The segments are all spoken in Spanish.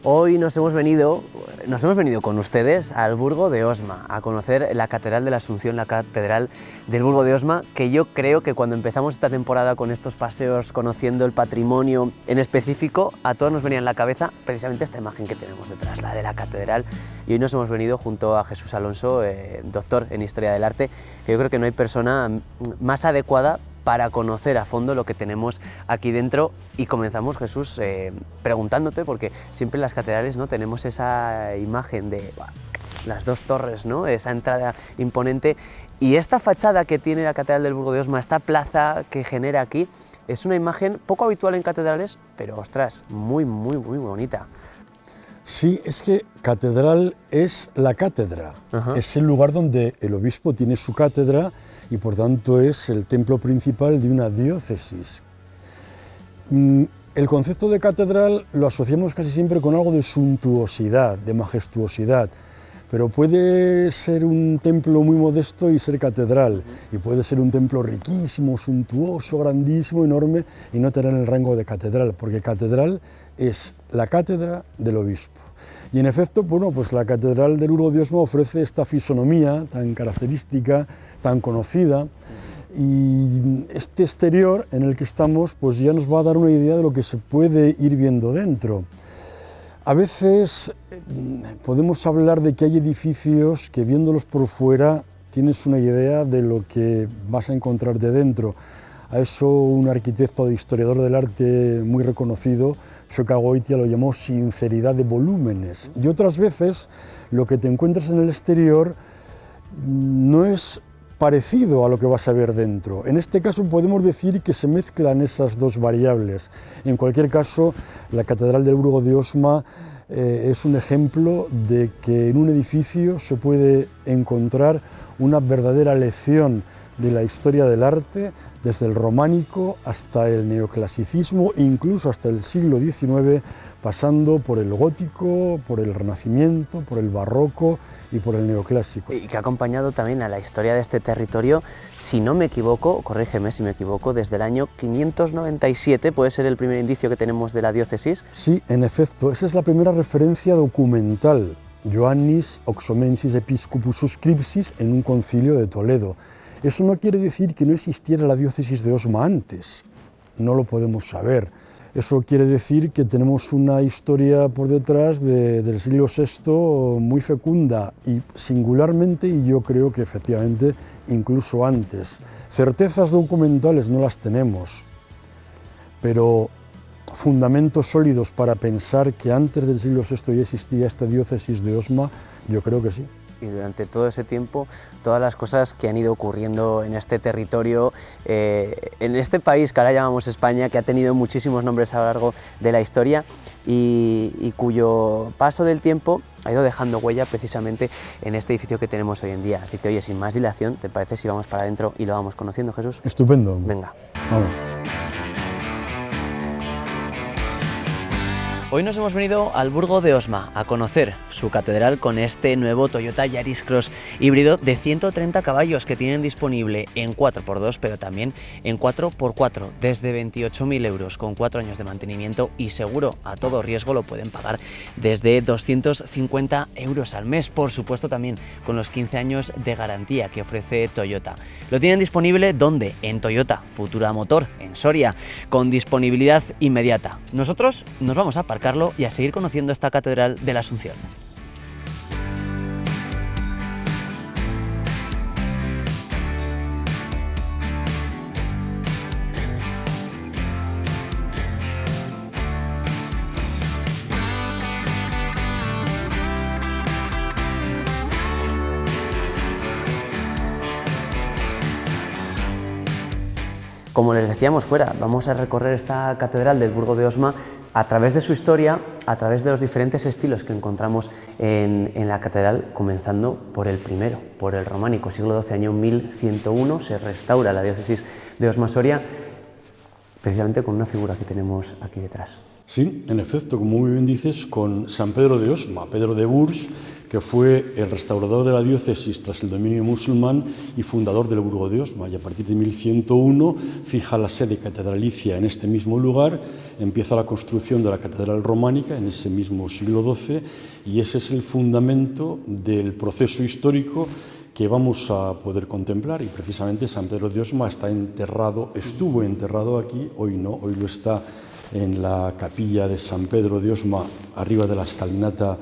Hoy nos hemos venido con ustedes al Burgo de Osma, a conocer la Catedral de la Asunción, la Catedral del Burgo de Osma, que yo creo que cuando empezamos esta temporada con estos paseos, conociendo el patrimonio en específico, a todos nos venía en la cabeza precisamente esta imagen que tenemos detrás, la de la Catedral. Y hoy nos hemos venido junto a Jesús Alonso, doctor en Historia del Arte, que yo creo que no hay persona más adecuada para conocer a fondo lo que tenemos aquí dentro. Y comenzamos, Jesús, preguntándote, porque siempre en las catedrales, ¿no?, tenemos esa imagen de las dos torres, ¿no?, esa entrada imponente, y esta fachada que tiene la Catedral del Burgo de Osma, esta plaza que genera aquí, es una imagen poco habitual en catedrales, pero ostras, muy bonita. Sí, es que catedral es la cátedra, es el lugar donde el obispo tiene su cátedra y por tanto es el templo principal de una diócesis. El concepto de catedral lo asociamos casi siempre con algo de suntuosidad, de majestuosidad, pero puede ser un templo muy modesto y ser catedral, y puede ser un templo riquísimo, suntuoso, grandísimo, enorme, y no tener el rango de catedral, porque catedral es la cátedra del obispo. Y en efecto, bueno, pues la Catedral del Burgo de Osma ofrece esta fisonomía tan característica, tan conocida, y este exterior en el que estamos pues ya nos va a dar una idea de lo que se puede ir viendo dentro. A veces podemos hablar de que hay edificios que viéndolos por fuera tienes una idea de lo que vas a encontrar de dentro. A eso un arquitecto e historiador del arte muy reconocido, Txoka Goitia, lo llamó sinceridad de volúmenes. Y otras veces lo que te encuentras en el exterior no es parecido a lo que vas a ver dentro. En este caso podemos decir que se mezclan esas dos variables. En cualquier caso, la Catedral del Burgo de Osma es un ejemplo de que en un edificio se puede encontrar una verdadera lección de la historia del arte, desde el románico hasta el neoclasicismo, incluso hasta el siglo XIX, pasando por el gótico, por el renacimiento, por el barroco y por el neoclásico. Y que ha acompañado también a la historia de este territorio, si no me equivoco, corrígeme si me equivoco, desde el año 597, ¿puede ser el primer indicio que tenemos de la diócesis? Sí, en efecto, esa es la primera referencia documental, Ioannis Oxomensis Episcopus Suscripsis, en un concilio de Toledo. Eso no quiere decir que no existiera la diócesis de Osma antes, no lo podemos saber. Eso quiere decir que tenemos una historia por detrás del siglo VI muy fecunda y singularmente, y yo creo que efectivamente incluso antes. Certezas documentales no las tenemos, pero fundamentos sólidos para pensar que antes del siglo VI ya existía esta diócesis de Osma, yo creo que sí. Y durante todo ese tiempo, todas las cosas que han ido ocurriendo en este territorio, en este país que ahora llamamos España, que ha tenido muchísimos nombres a lo largo de la historia y cuyo paso del tiempo ha ido dejando huella precisamente en este edificio que tenemos hoy en día. Así que, oye, sin más dilación, ¿te parece si vamos para adentro y lo vamos conociendo, Jesús? Estupendo. Venga. Vamos. Hoy nos hemos venido al Burgo de Osma a conocer su catedral con este nuevo Toyota Yaris Cross híbrido de 130 caballos que tienen disponible en 4x2, pero también en 4x4, desde 28.000 euros, con 4 años de mantenimiento y seguro a todo riesgo. Lo pueden pagar desde 250 euros al mes, por supuesto también con los 15 años de garantía que ofrece Toyota. Lo tienen disponible ¿dónde? En Toyota Futura Motor, en Soria, con disponibilidad inmediata. Nosotros nos vamos a aparcar y a seguir conociendo esta Catedral de la Asunción. Como les decíamos fuera, vamos a recorrer esta Catedral del Burgo de Osma a través de su historia, a través de los diferentes estilos que encontramos en la catedral, comenzando por el primero, por el románico, siglo XII, año 1101, se restaura la diócesis de Osma Soria, precisamente con una figura que tenemos aquí detrás. Sí, en efecto, como muy bien dices, con San Pedro de Osma, Pedro de Bourges, que fue el restaurador de la diócesis tras el dominio musulmán y fundador del Burgo de Osma. Y a partir de 1101 fija la sede catedralicia en este mismo lugar, empieza la construcción de la catedral románica en ese mismo siglo XII, y ese es el fundamento del proceso histórico que vamos a poder contemplar. Y precisamente San Pedro de Osma estuvo enterrado aquí, hoy no, hoy lo está en la capilla de San Pedro de Osma, arriba de la escalinata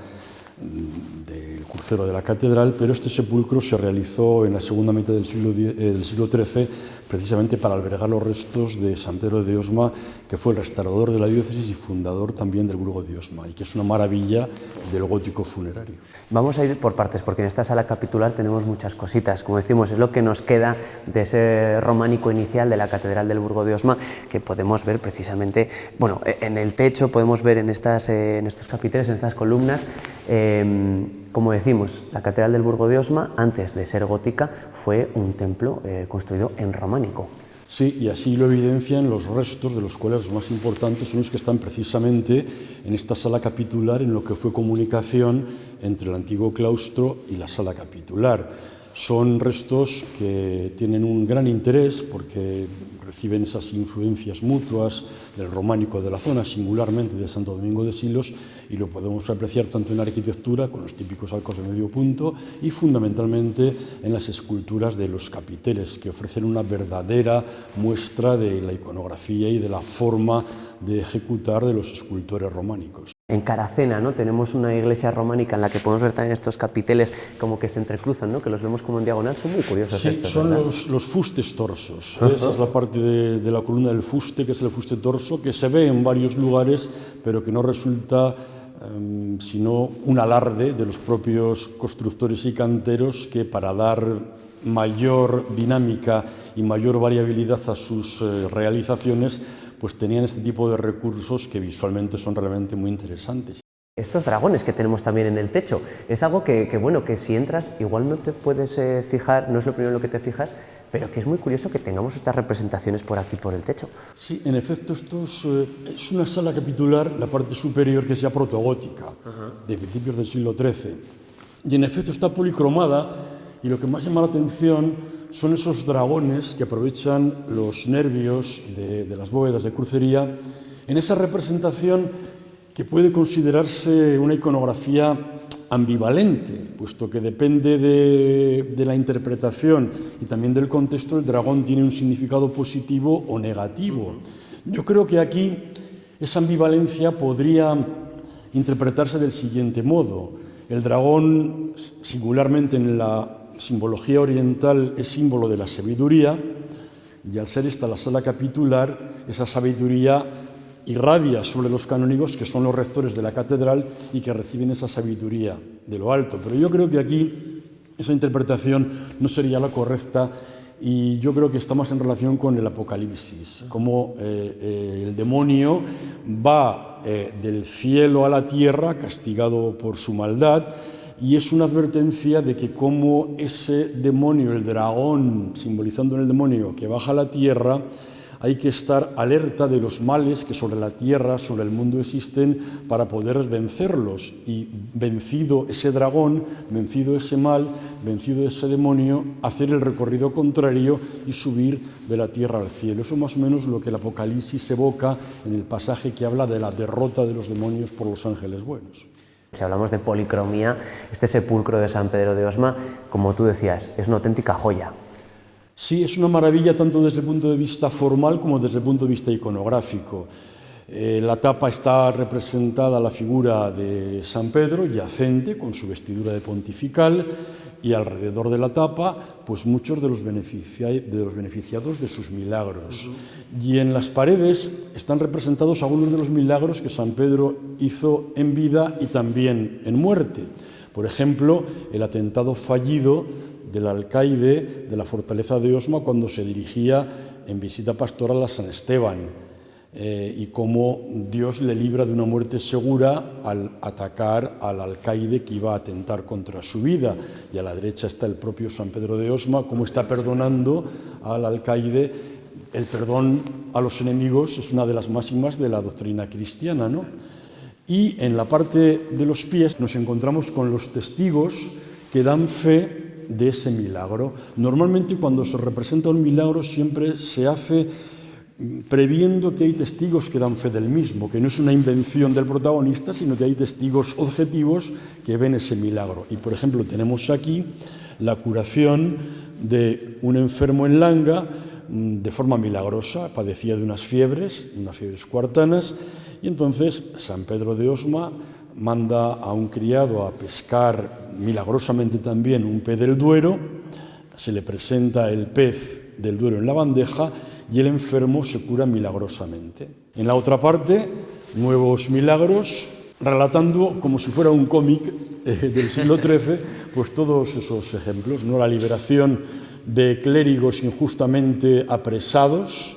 del crucero de la catedral, pero este sepulcro se realizó en la segunda mitad del siglo XIII precisamente para albergar los restos de San Pedro de Osma, que fue el restaurador de la diócesis y fundador también del Burgo de Osma, y que es una maravilla del gótico funerario. Vamos a ir por partes, porque en esta sala capitular tenemos muchas cositas. Como decimos, es lo que nos queda de ese románico inicial de la Catedral del Burgo de Osma, que podemos ver precisamente, bueno, en el techo podemos ver en estos capiteles, en estas columnas. Como decimos, la Catedral del Burgo de Osma, antes de ser gótica, fue un templo construido en románico. Sí, y así lo evidencian los restos, de los cuales los más importantes son los que están precisamente en esta sala capitular, en lo que fue comunicación entre el antiguo claustro y la sala capitular. Son restos que tienen un gran interés porque reciben esas influencias mutuas del románico de la zona, singularmente de Santo Domingo de Silos, y lo podemos apreciar tanto en la arquitectura, con los típicos arcos de medio punto, y fundamentalmente en las esculturas de los capiteles, que ofrecen una verdadera muestra de la iconografía y de la forma de ejecutar de los escultores románicos. En Caracena, ¿no?, tenemos una iglesia románica en la que podemos ver también estos capiteles como que se entrecruzan, ¿no?, que los vemos como en diagonal. Son muy curiosos. Sí, estos, son ¿verdad? los fustes torsos. Esa es la parte de la columna del fuste, que es el fuste torso, que se ve en varios lugares, pero que no resulta sino un alarde de los propios constructores y canteros, que para dar mayor dinámica y mayor variabilidad a sus realizaciones, pues tenían este tipo de recursos que visualmente son realmente muy interesantes. Estos dragones que tenemos también en el techo, es algo bueno, que si entras igual no te puedes fijar, no es lo primero en lo que te fijas, pero que es muy curioso que tengamos estas representaciones por aquí, por el techo. Sí, en efecto, es una sala capitular, la parte superior, que sea protogótica, de principios del siglo XIII. Y en efecto está policromada, y lo que más llama la atención son esos dragones que aprovechan los nervios de las bóvedas de crucería en esa representación que puede considerarse una iconografía ambivalente, puesto que depende de la interpretación y también del contexto. El dragón tiene un significado positivo o negativo. Yo creo que aquí esa ambivalencia podría interpretarse del siguiente modo. El dragón, singularmente en la simbología oriental, es símbolo de la sabiduría, y al ser esta la sala capitular, esa sabiduría irradia sobre los canónigos, que son los rectores de la catedral y que reciben esa sabiduría de lo alto. Pero yo creo que aquí esa interpretación no sería la correcta, y yo creo que está más en relación con el Apocalipsis, como el demonio va del cielo a la tierra castigado por su maldad, y es una advertencia de que como ese demonio, el dragón, simbolizando en el demonio que baja a la tierra, hay que estar alerta de los males que sobre la tierra, sobre el mundo existen, para poder vencerlos. Y vencido ese dragón, vencido ese mal, vencido ese demonio, hacer el recorrido contrario y subir de la tierra al cielo. Eso más o menos lo que el Apocalipsis evoca en el pasaje que habla de la derrota de los demonios por los ángeles buenos. Si hablamos de policromía, este sepulcro de San Pedro de Osma, como tú decías, es una auténtica joya. Sí, es una maravilla tanto desde el punto de vista formal como desde el punto de vista iconográfico. La tapa está representada la figura de San Pedro, yacente, con su vestidura de pontifical, y alrededor de la tapa, pues muchos de los beneficiados de sus milagros. Y en las paredes están representados algunos de los milagros que San Pedro hizo en vida y también en muerte. Por ejemplo, el atentado fallido del alcaide de la fortaleza de Osma cuando se dirigía en visita pastoral a San Esteban, y cómo Dios le libra de una muerte segura al atacar al alcaide que iba a atentar contra su vida. Y a la derecha está el propio San Pedro de Osma, cómo está perdonando al alcaide. El perdón a los enemigos es una de las máximas de la doctrina cristiana, ¿no? Y en la parte de los pies nos encontramos con los testigos que dan fe de ese milagro. Normalmente cuando se representa un milagro siempre se hace previendo que hay testigos que dan fe del mismo, que no es una invención del protagonista, sino que hay testigos objetivos que ven ese milagro. Y por ejemplo tenemos aquí la curación de un enfermo en Langa de forma milagrosa, padecía de unas fiebres cuartanas, y entonces San Pedro de Osma manda a un criado a pescar milagrosamente también un pez del Duero, se le presenta el pez del Duero en la bandeja y el enfermo se cura milagrosamente. En la otra parte, nuevos milagros, relatando como si fuera un cómic del siglo XIII, pues todos esos ejemplos, ¿no? La liberación de clérigos injustamente apresados,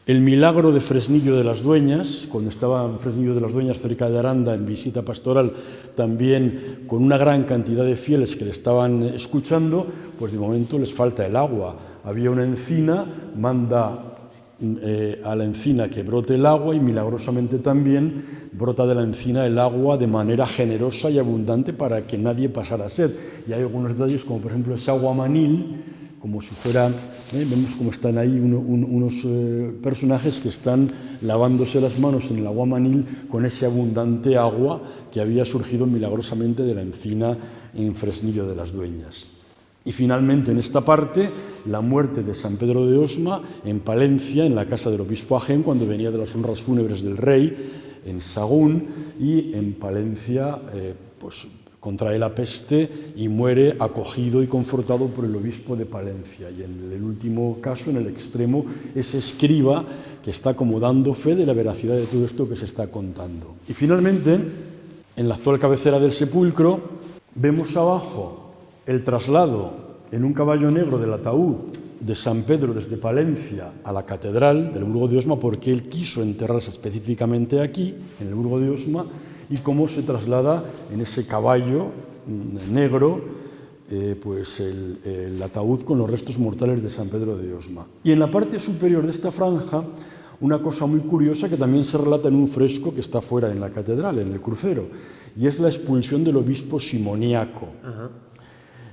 el milagro de Fresnillo de las Dueñas, cuando estaba en Fresnillo de las Dueñas cerca de Aranda en visita pastoral, también con una gran cantidad de fieles que le estaban escuchando, pues de momento les falta el agua. Había una encina, manda a la encina que brote el agua y milagrosamente también brota de la encina el agua de manera generosa y abundante para que nadie pasara sed. Y hay algunos detalles como por ejemplo ese aguamanil, como si fuera, vemos cómo están ahí unos personajes que están lavándose las manos en el aguamanil con ese abundante agua que había surgido milagrosamente de la encina en Fresnillo de las Dueñas. Y finalmente en esta parte, la muerte de San Pedro de Osma en Palencia, en la casa del obispo Agén, cuando venía de las honras fúnebres del rey, en Sagún, y en Palencia pues contrae la peste y muere acogido y confortado por el obispo de Palencia. Y en el último caso, en el extremo, ese escriba que está como dando fe de la veracidad de todo esto que se está contando. Y finalmente, en la actual cabecera del sepulcro, vemos abajo el traslado en un caballo negro del ataúd de San Pedro desde Palencia a la catedral del Burgo de Osma, porque él quiso enterrarse específicamente aquí, en el Burgo de Osma, y cómo se traslada en ese caballo negro pues el ataúd con los restos mortales de San Pedro de Osma. Y en la parte superior de esta franja, una cosa muy curiosa que también se relata en un fresco que está fuera en la catedral, en el crucero, y es la expulsión del obispo simoniaco.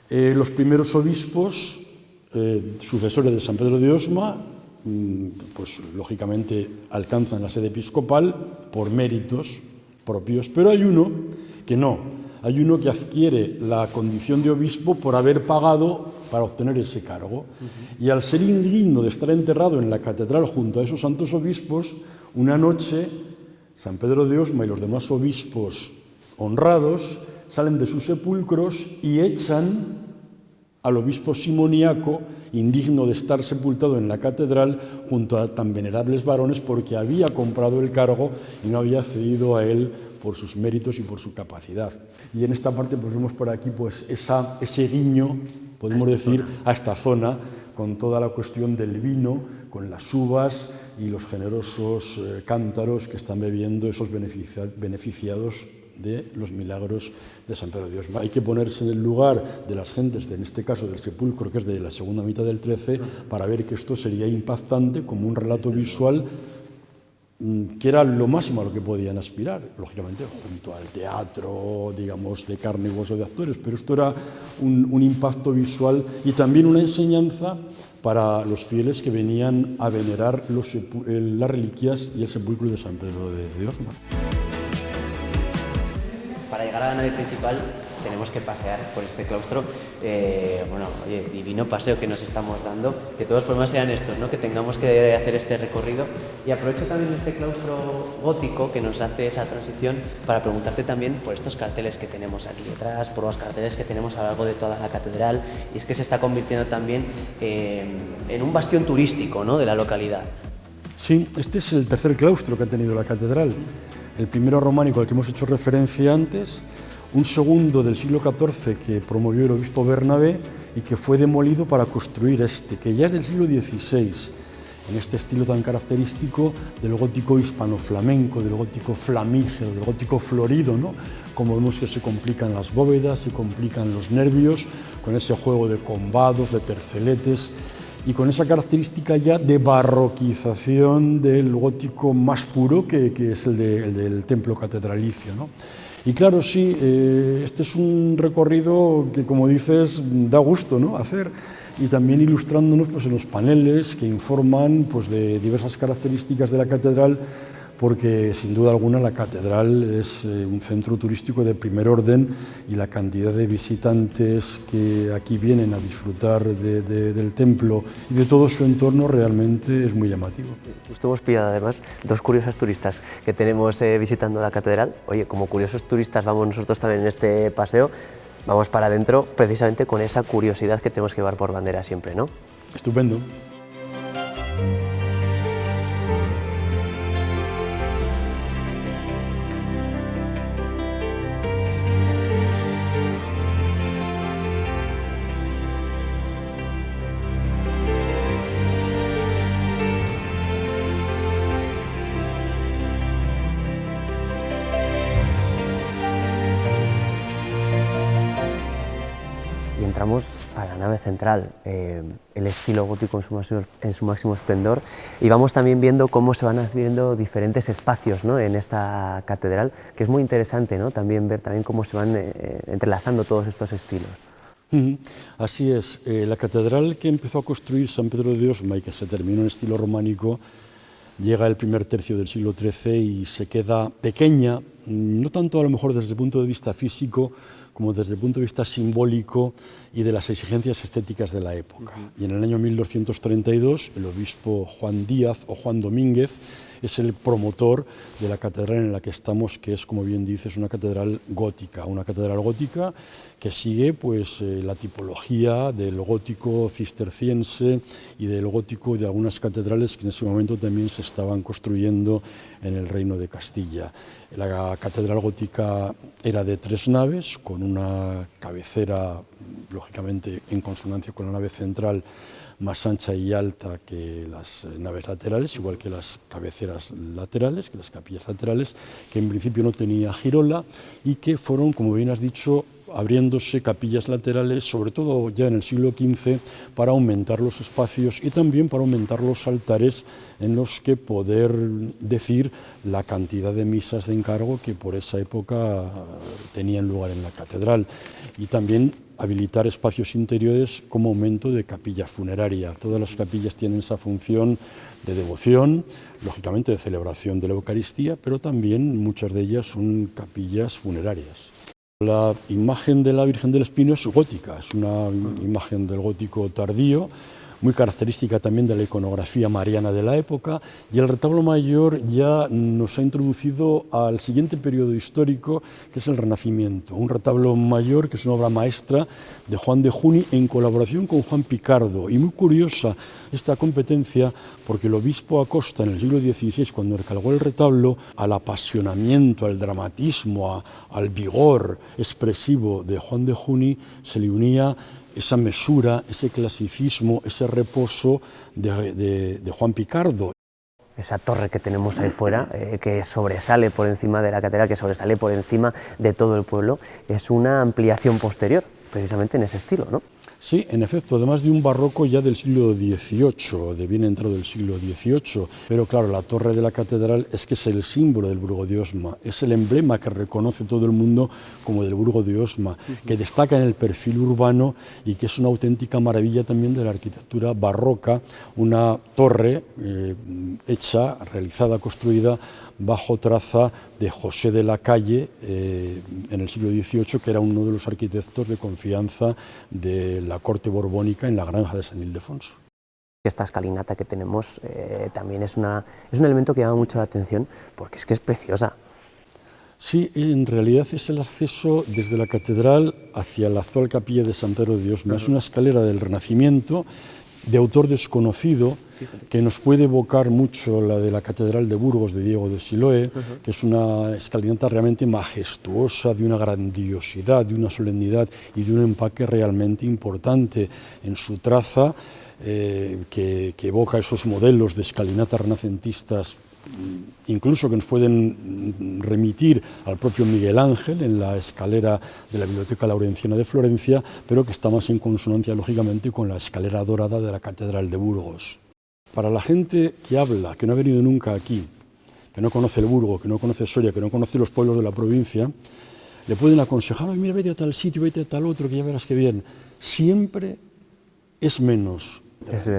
Los primeros obispos, sucesores de San Pedro de Osma, pues lógicamente alcanzan la sede episcopal por méritos propios, pero hay uno que no, hay uno que adquiere la condición de obispo por haber pagado para obtener ese cargo. Y al ser indigno de estar enterrado en la catedral junto a esos santos obispos, una noche San Pedro de Osma y los demás obispos honrados salen de sus sepulcros y echan al obispo simoniaco, indigno de estar sepultado en la catedral junto a tan venerables varones, porque había comprado el cargo y no había cedido a él por sus méritos y por su capacidad. Y en esta parte pues vemos por aquí pues ese guiño, podemos decir, a esta zona, con toda la cuestión del vino, con las uvas y los generosos cántaros que están bebiendo esos beneficiados de los milagros de San Pedro de Osma. Hay que ponerse en el lugar de las gentes, en este caso del sepulcro, que es de la segunda mitad del XIII, para ver que esto sería impactante como un relato visual que era lo máximo a lo que podían aspirar, lógicamente junto al teatro, digamos, de carne y hueso de actores, pero esto era un impacto visual y también una enseñanza para los fieles que venían a venerar las reliquias y el sepulcro de San Pedro de Osma. Para llegar a la nave principal tenemos que pasear por este claustro, divino paseo que nos estamos dando, que todos los problemas sean estos, ¿no? Que tengamos que hacer este recorrido. Y aprovecho también este claustro gótico que nos hace esa transición para preguntarte también por estos carteles que tenemos aquí detrás, por los carteles que tenemos a lo largo de toda la catedral, y es que se está convirtiendo también en un bastión turístico, ¿no?, de la localidad. Sí, este es el tercer claustro que ha tenido la catedral. El primero románico al que hemos hecho referencia antes, un segundo del siglo XIV que promovió el obispo Bernabé y que fue demolido para construir este, que ya es del siglo XVI, en este estilo tan característico del gótico hispano-flamenco, del gótico flamígero, del gótico florido, ¿no? Como vemos que se complican las bóvedas, se complican los nervios, con ese juego de combados, de terceletes, y con esa característica ya de barroquización del gótico más puro que es el del templo catedralicio, ¿no? Y claro, sí, este es un recorrido que, como dices, da gusto, ¿no?, hacer, y también ilustrándonos pues en los paneles que informan pues de diversas características de la catedral, porque sin duda alguna la catedral es un centro turístico de primer orden y la cantidad de visitantes que aquí vienen a disfrutar del templo y de todo su entorno realmente es muy llamativo. Justo hemos pillado además dos curiosas turistas que tenemos visitando la catedral. Oye, como curiosos turistas vamos nosotros también en este paseo, vamos para adentro precisamente con esa curiosidad que tenemos que llevar por bandera siempre, ¿no? Estupendo. Y entramos a la nave central, el estilo gótico en su máximo esplendor, y vamos también viendo cómo se van haciendo diferentes espacios, ¿no?, en esta catedral, que es muy interesante, ¿no?, también ver también cómo se van entrelazando todos estos estilos. Así es, la catedral que empezó a construir San Pedro de Osma y que se terminó en estilo románico llega el primer tercio del siglo XIII y se queda pequeña, no tanto a lo mejor desde el punto de vista físico, como desde el punto de vista simbólico y de las exigencias estéticas de la época. Y en el año 1232, el obispo Juan Díaz o Juan Domínguez es el promotor de la catedral en la que estamos, que es, como bien dices, una catedral gótica que sigue pues, la tipología del gótico cisterciense y del gótico de algunas catedrales que en ese momento también se estaban construyendo en el Reino de Castilla. La catedral gótica era de 3 naves, con una cabecera, lógicamente en consonancia con la nave central, más ancha y alta que las naves laterales, igual que las cabeceras laterales, que las capillas laterales, que en principio no tenía girola y que fueron, como bien has dicho, abriéndose capillas laterales, sobre todo ya en el siglo XV, para aumentar los espacios y también para aumentar los altares en los que poder decir la cantidad de misas de encargo que por esa época tenían lugar en la catedral, y también habilitar espacios interiores como aumento de capilla funeraria. Todas las capillas tienen esa función de devoción, lógicamente de celebración de la Eucaristía, pero también muchas de ellas son capillas funerarias. La imagen de la Virgen del Espino es gótica, es una imagen del gótico tardío, muy característica también de la iconografía mariana de la época, y el retablo mayor ya nos ha introducido al siguiente periodo histórico, que es el Renacimiento. Un retablo mayor que es una obra maestra de Juan de Juni en colaboración con Juan Picardo, y muy curiosa esta competencia porque el obispo Acosta en el siglo XVI, cuando encargó el retablo, al apasionamiento, al dramatismo, al vigor expresivo de Juan de Juni se le unía esa mesura, ese clasicismo, ese reposo de Juan Picardo. Esa torre que tenemos ahí fuera, que sobresale por encima de la catedral, que sobresale por encima de todo el pueblo, es una ampliación posterior, precisamente en ese estilo, ¿no? Sí, en efecto, además de un barroco ya del siglo XVIII, de bien entrado del siglo XVIII, pero claro, la torre de la catedral es que es el símbolo del Burgo de Osma, es el emblema que reconoce todo el mundo como del Burgo de Osma, que destaca en el perfil urbano y que es una auténtica maravilla también de la arquitectura barroca, una torre hecha, realizada, construida bajo traza de José de la Calle en el siglo XVIII, que era uno de los arquitectos de confianza de la corte borbónica en la granja de San Ildefonso. Esta escalinata que tenemos también es un elemento que llama mucho la atención porque es que es preciosa. Sí, en realidad es el acceso desde la catedral hacia la actual capilla de San Pedro de Osma. Es una escalera del Renacimiento de autor desconocido, que nos puede evocar mucho la de la Catedral de Burgos de Diego de Siloé, que es una escalinata realmente majestuosa, de una grandiosidad, de una solemnidad y de un empaque realmente importante en su traza, que evoca esos modelos de escalinatas renacentistas incluso que nos pueden remitir al propio Miguel Ángel en la escalera de la Biblioteca Laurenciana de Florencia, pero que está más en consonancia, lógicamente, con la escalera dorada de la Catedral de Burgos. Para la gente que habla, que no ha venido nunca aquí, que no conoce el Burgo, que no conoce Soria, que no conoce los pueblos de la provincia, le pueden aconsejar: mira, vete a tal sitio, vete a tal otro, que ya verás que bien. Siempre es menos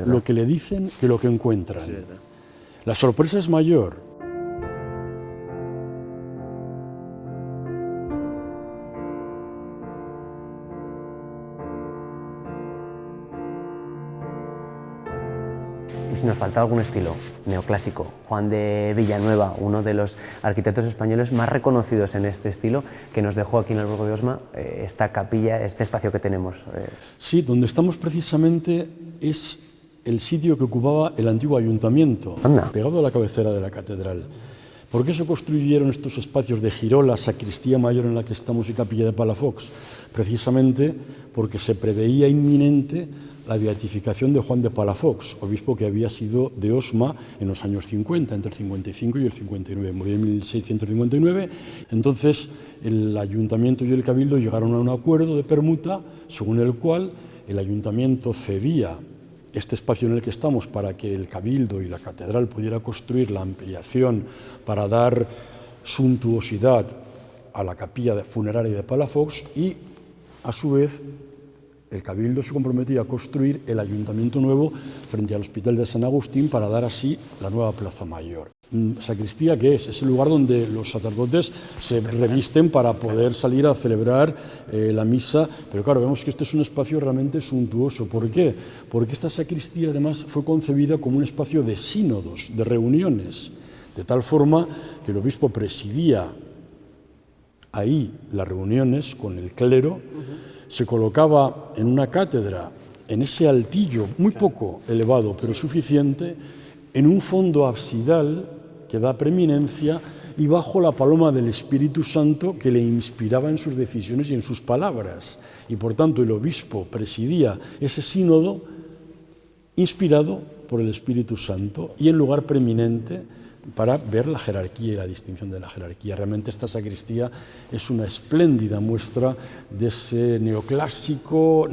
lo que le dicen que lo que encuentran. La sorpresa es mayor. Y si nos falta algún estilo neoclásico, Juan de Villanueva, uno de los arquitectos españoles más reconocidos en este estilo, que nos dejó aquí en el Burgo de Osma esta capilla, este espacio que tenemos. Sí, donde estamos precisamente es el sitio que ocupaba el antiguo ayuntamiento, pegado a la cabecera de la catedral. ¿Por qué se construyeron estos espacios de girola, sacristía mayor en la que estamos y capilla de Palafox? Precisamente porque se preveía inminente la beatificación de Juan de Palafox, obispo que había sido de Osma en los años 50, entre el 55 y el 59, murió en 1659. Entonces el ayuntamiento y el cabildo llegaron a un acuerdo de permuta según el cual el ayuntamiento cedía este espacio en el que estamos para que el cabildo y la catedral pudiera construir la ampliación para dar suntuosidad a la capilla funeraria de Palafox, y a su vez el cabildo se comprometía a construir el ayuntamiento nuevo frente al Hospital de San Agustín para dar así la nueva Plaza Mayor. Sacristía, ¿qué es? Es el lugar donde los sacerdotes se revisten para poder salir a celebrar la misa, pero claro, vemos que este es un espacio realmente suntuoso. ¿Por qué? Porque esta sacristía además fue concebida como un espacio de sínodos, de reuniones, de tal forma que el obispo presidía ahí las reuniones con el clero, se colocaba en una cátedra, en ese altillo muy poco elevado, pero suficiente, en un fondo absidal que da preeminencia y bajo la paloma del Espíritu Santo que le inspiraba en sus decisiones y en sus palabras. Y por tanto el obispo presidía ese sínodo inspirado por el Espíritu Santo y en lugar preeminente para ver la jerarquía y la distinción de la jerarquía. Realmente esta sacristía es una espléndida muestra de ese neoclásico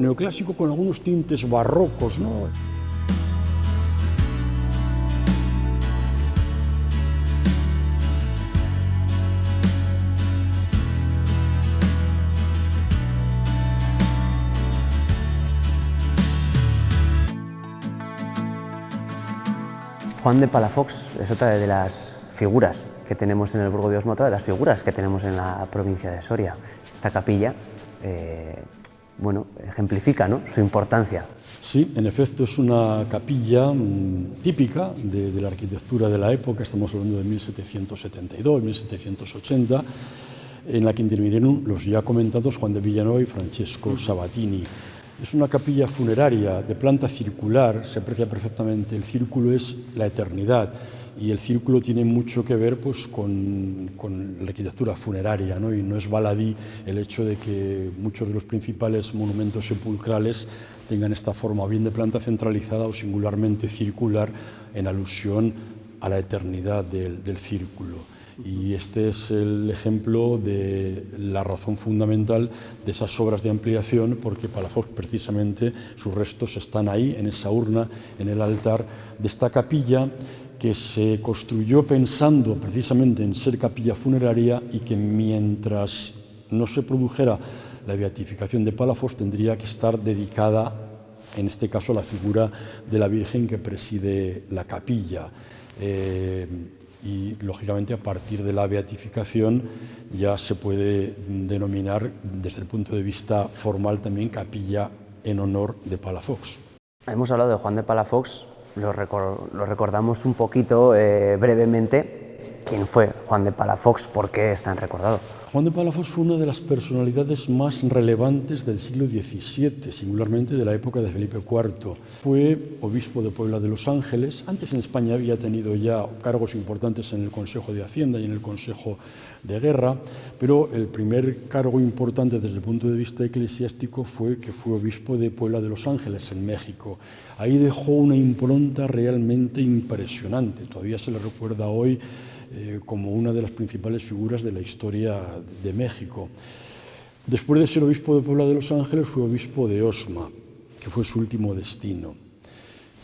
con algunos tintes barrocos, ¿no? Juan de Palafox es otra de las figuras que tenemos en el Burgo de Osma, otra de las figuras que tenemos en la provincia de Soria. Esta capilla, bueno, ejemplifica, ¿no?, su importancia. Sí, en efecto es una capilla típica de la arquitectura de la época, estamos hablando de 1772, 1780, en la que intervinieron los ya comentados Juan de Villanueva y Francesco Sabatini. Es una capilla funeraria de planta circular, se aprecia perfectamente, el círculo es la eternidad y el círculo tiene mucho que ver pues, con la arquitectura funeraria, ¿no? Y no es baladí el hecho de que muchos de los principales monumentos sepulcrales tengan esta forma o bien de planta centralizada o singularmente circular en alusión a la eternidad del círculo. Y este es el ejemplo de la razón fundamental de esas obras de ampliación, porque Palafox precisamente sus restos están ahí, en esa urna, en el altar de esta capilla que se construyó pensando precisamente en ser capilla funeraria y que mientras no se produjera la beatificación de Palafox tendría que estar dedicada, en este caso, a la figura de la Virgen que preside la capilla. Y, lógicamente, a partir de la beatificación ya se puede denominar, desde el punto de vista formal, también capilla en honor de Palafox. Hemos hablado de Juan de Palafox, lo recordamos un poquito brevemente. quién fue Juan de Palafox, por qué es tan recordado. Juan de Palafox fue una de las personalidades más relevantes del siglo XVII, singularmente de la época de Felipe IV. Fue obispo de Puebla de Los Ángeles. Antes en España había tenido ya cargos importantes en el Consejo de Hacienda y en el Consejo de Guerra, pero el primer cargo importante desde el punto de vista eclesiástico fue que fue obispo de Puebla de Los Ángeles, en México. Ahí dejó una impronta realmente impresionante. Todavía se le recuerda hoy como una de las principales figuras de la historia de México. Después de ser obispo de Puebla de Los Ángeles, fue obispo de Osma, que fue su último destino,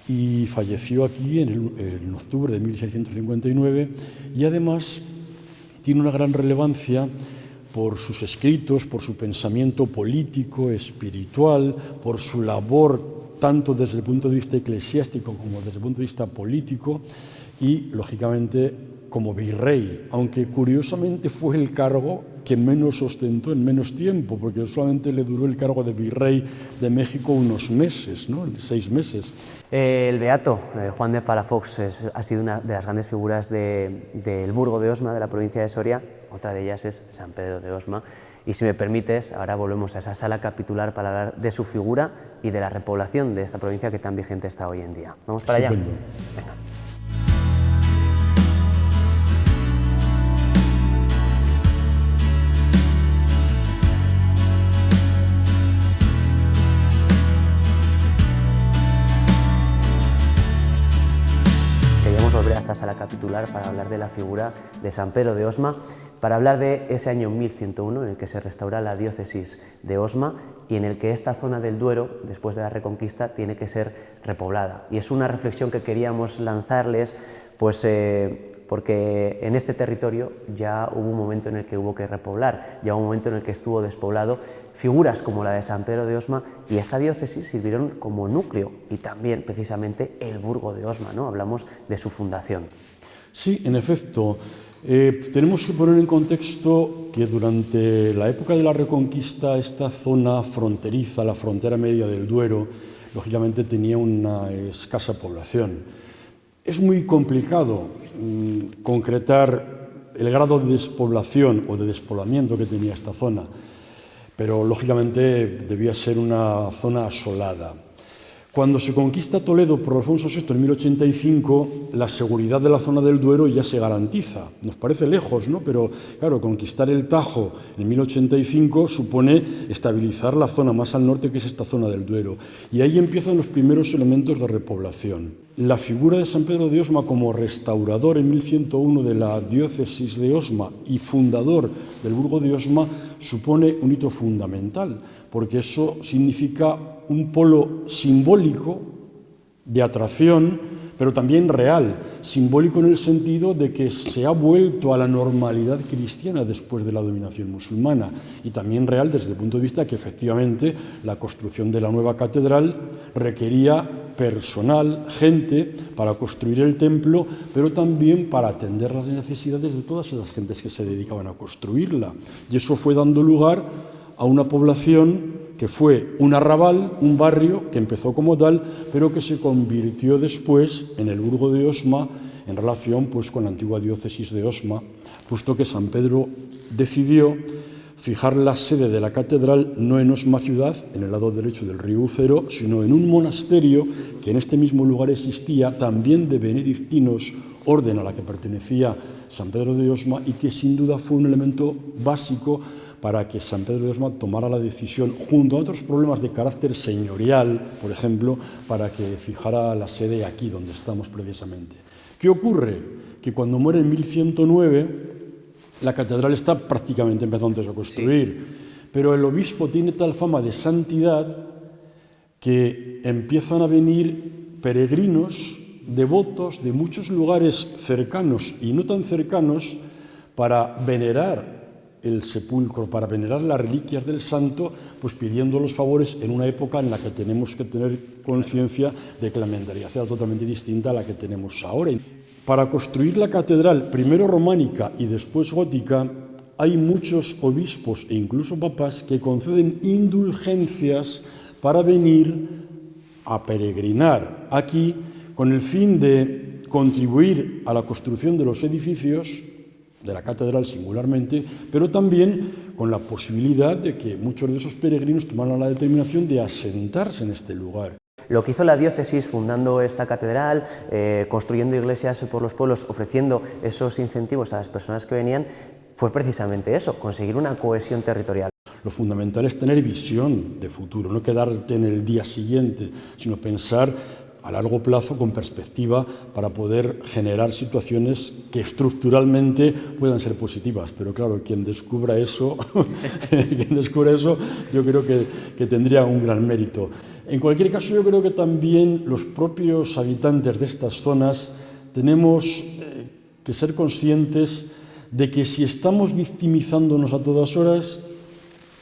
y falleció aquí en octubre de 1659, y además tiene una gran relevancia por sus escritos, por su pensamiento político, espiritual, por su labor tanto desde el punto de vista eclesiástico como desde el punto de vista político, y lógicamente como virrey, aunque curiosamente fue el cargo que menos ostentó en menos tiempo, porque solamente le duró el cargo de virrey de México unos meses, ¿no? 6 meses. El beato Juan de Palafox ha sido una de las grandes figuras del Burgo de Osma, de la provincia de Soria. Otra de ellas es San Pedro de Osma. Y si me permites, ahora volvemos a esa sala capitular para hablar de su figura y de la repoblación de esta provincia que tan vigente está hoy en día. ¿Vamos para allá? Estupendo. Venga. Volver a esta sala capitular para hablar de la figura de San Pedro de Osma, para hablar de ese año 1101 en el que se restaura la diócesis de Osma y en el que esta zona del Duero, después de la Reconquista, tiene que ser repoblada. Y es una reflexión que queríamos lanzarles, pues porque en este territorio ya hubo un momento en el que hubo que repoblar, ya hubo un momento en el que estuvo despoblado. Figuras como la de San Pedro de Osma y esta diócesis sirvieron como núcleo y también precisamente el Burgo de Osma, ¿no? Hablamos de su fundación. Sí, en efecto. Tenemos que poner en contexto que durante la época de la Reconquista esta zona fronteriza, la frontera media del Duero, lógicamente tenía una escasa población. Es muy complicado concretar el grado de despoblación o de despoblamiento que tenía esta zona, pero lógicamente debía ser una zona asolada. Cuando se conquista Toledo por Alfonso VI en 1085, la seguridad de la zona del Duero ya se garantiza. Nos parece lejos, ¿no? Pero claro, conquistar el Tajo en 1085 supone estabilizar la zona más al norte, que es esta zona del Duero. Y ahí empiezan los primeros elementos de repoblación. La figura de San Pedro de Osma como restaurador en 1101 de la diócesis de Osma y fundador del Burgo de Osma supone un hito fundamental, porque eso significa un polo simbólico de atracción, pero también real, simbólico en el sentido de que se ha vuelto a la normalidad cristiana después de la dominación musulmana, y también real desde el punto de vista que efectivamente la construcción de la nueva catedral requería personal, gente, para construir el templo, pero también para atender las necesidades de todas esas gentes que se dedicaban a construirla. Y eso fue dando lugar a una población que fue un arrabal, un barrio que empezó como tal, pero que se convirtió después en el Burgo de Osma en relación pues, con la antigua diócesis de Osma, puesto que San Pedro decidió fijar la sede de la catedral no en Osma ciudad, en el lado derecho del río Ucero, sino en un monasterio que en este mismo lugar existía, también de benedictinos, orden a la que pertenecía San Pedro de Osma, y que sin duda fue un elemento básico para que San Pedro de Osma tomara la decisión, junto a otros problemas de carácter señorial, por ejemplo, para que fijara la sede aquí, donde estamos precisamente. ¿Qué ocurre? Que cuando muere en 1109, la catedral está prácticamente empezando a construir, sí, pero el obispo tiene tal fama de santidad que empiezan a venir peregrinos, devotos de muchos lugares cercanos y no tan cercanos para venerar el sepulcro, para venerar las reliquias del santo, pues pidiendo los favores en una época en la que tenemos que tener conciencia de que la mentalidad era totalmente distinta a la que tenemos ahora. Para construir la catedral, primero románica y después gótica, hay muchos obispos e incluso papas que conceden indulgencias para venir a peregrinar aquí con el fin de contribuir a la construcción de los edificios de la catedral singularmente, pero también con la posibilidad de que muchos de esos peregrinos tomaran la determinación de asentarse en este lugar. Lo que hizo la diócesis fundando esta catedral, construyendo iglesias por los pueblos, ofreciendo esos incentivos a las personas que venían, fue precisamente eso, conseguir una cohesión territorial. Lo fundamental es tener visión de futuro, no quedarte en el día siguiente, sino pensar a largo plazo con perspectiva para poder generar situaciones que estructuralmente puedan ser positivas. Pero claro, quien descubra eso, yo creo que tendría un gran mérito. En cualquier caso, yo creo que también los propios habitantes de estas zonas tenemos que ser conscientes de que si estamos victimizándonos a todas horas,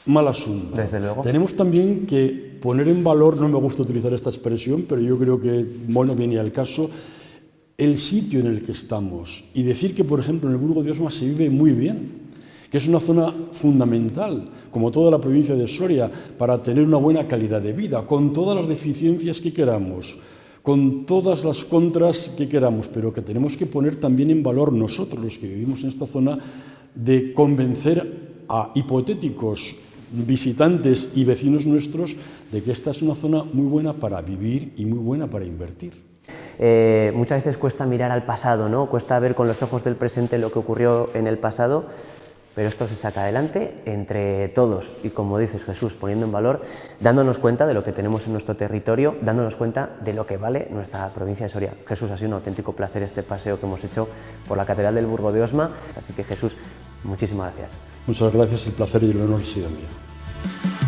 mal asunto. Desde luego. Tenemos también que poner en valor, no me gusta utilizar esta expresión, pero yo creo que, bueno, viene al caso, el sitio en el que estamos. Y decir que, por ejemplo, en el Burgo de Osma se vive muy bien, que es una zona fundamental, como toda la provincia de Soria, para tener una buena calidad de vida, con todas las deficiencias que queramos, con todas las contras que queramos, pero que tenemos que poner también en valor nosotros, los que vivimos en esta zona, de convencer a hipotéticos visitantes y vecinos nuestros de que esta es una zona muy buena para vivir y muy buena para invertir. Muchas veces cuesta mirar al pasado, ¿no? Cuesta ver con los ojos del presente lo que ocurrió en el pasado, pero esto se saca adelante entre todos y, como dices, Jesús, poniendo en valor, dándonos cuenta de lo que tenemos en nuestro territorio, dándonos cuenta de lo que vale nuestra provincia de Soria. Jesús, ha sido un auténtico placer este paseo que hemos hecho por la Catedral del Burgo de Osma, así que Jesús, muchísimas gracias. Muchas gracias, el placer y el honor ha sido mío.